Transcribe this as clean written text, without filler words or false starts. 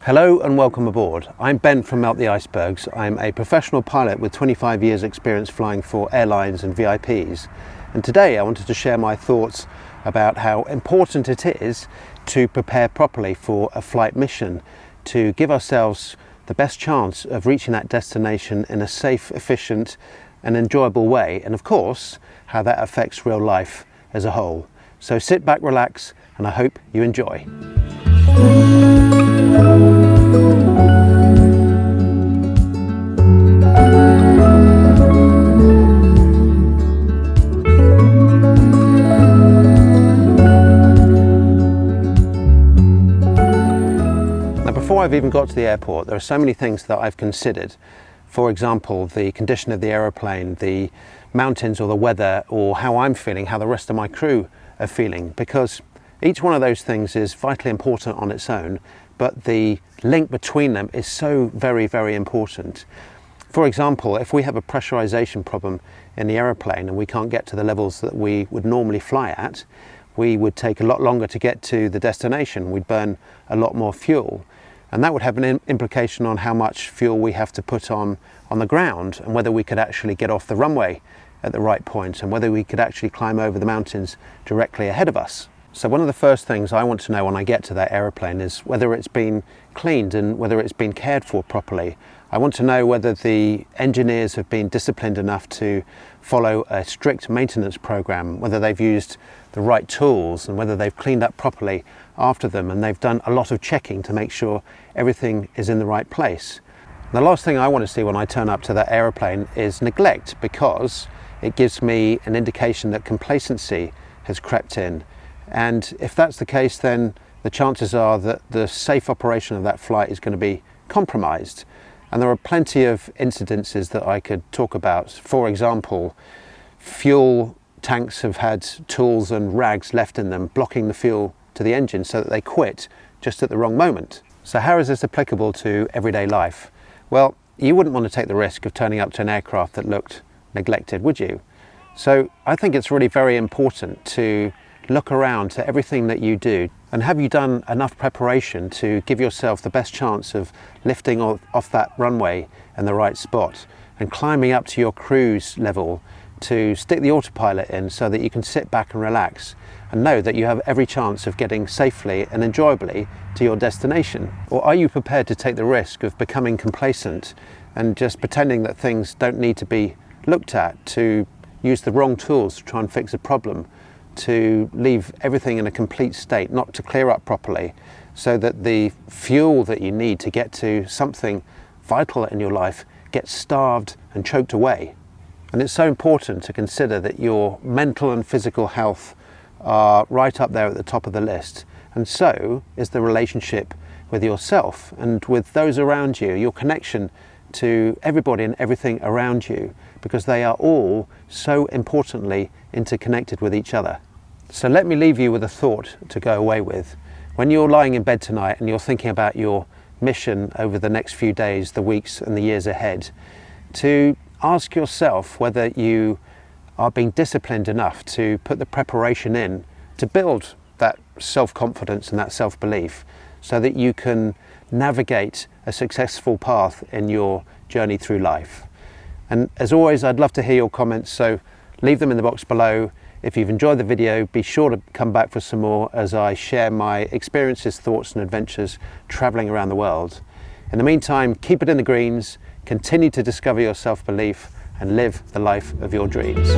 Hello and welcome aboard. I'm Ben from Melt the Icebergs. I'm a professional pilot with 25 years experience flying for airlines and VIPs. And today I wanted to share my thoughts about how important it is to prepare properly for a flight mission, to give ourselves the best chance of reaching that destination in a safe, efficient and enjoyable way. And of course, how that affects real life as a whole. So sit back, relax, and I hope you enjoy. Now, before I've even got to the airport, there are so many things that I've considered. For example, the condition of the aeroplane, the mountains or the weather, or how I'm feeling, how the rest of my crew are feeling, because each one of those things is vitally important on its own, but the link between them is so very, very important. For example, if we have a pressurization problem in the aeroplane and we can't get to the levels that we would normally fly at, we would take a lot longer to get to the destination. We'd burn a lot more fuel. And that would have an implication on how much fuel we have to put on the ground, and whether we could actually get off the runway at the right point, and whether we could actually climb over the mountains directly ahead of us. So one of the first things I want to know when I get to that aeroplane is whether it's been cleaned and whether it's been cared for properly. I want to know whether the engineers have been disciplined enough to follow a strict maintenance program, whether they've used the right tools and whether they've cleaned up properly after them, and they've done a lot of checking to make sure everything is in the right place. The last thing I want to see when I turn up to that aeroplane is neglect, because it gives me an indication that complacency has crept in. And if that's the case, then the chances are that the safe operation of that flight is going to be compromised. And there are plenty of incidences that I could talk about. For example, fuel tanks have had tools and rags left in them, blocking the fuel to the engine so that they quit just at the wrong moment. So how is this applicable to everyday life? Well, you wouldn't want to take the risk of turning up to an aircraft that looked neglected, would you? So I think it's really very important to look around to everything that you do, and have you done enough preparation to give yourself the best chance of lifting off that runway in the right spot and climbing up to your cruise level to stick the autopilot in so that you can sit back and relax and know that you have every chance of getting safely and enjoyably to your destination? Or are you prepared to take the risk of becoming complacent and just pretending that things don't need to be looked at, to use the wrong tools to try and fix a problem, to leave everything in a complete state, not to clear up properly, so that the fuel that you need to get to something vital in your life gets starved and choked away? And it's so important to consider that your mental and physical health are right up there at the top of the list, and so is the relationship with yourself and with those around you, your connection to everybody and everything around you, because they are all so importantly interconnected with each other. So let me leave you with a thought to go away with. When you're lying in bed tonight and you're thinking about your mission over the next few days, the weeks and the years ahead, to ask yourself whether you are being disciplined enough to put the preparation in to build that self-confidence and that self-belief so that you can navigate a successful path in your journey through life. And as always, I'd love to hear your comments, so leave them in the box below. If you've enjoyed the video, be sure to come back for some more as I share my experiences, thoughts and adventures traveling around the world. In the meantime, keep it in the greens, continue to discover your self-belief and live the life of your dreams.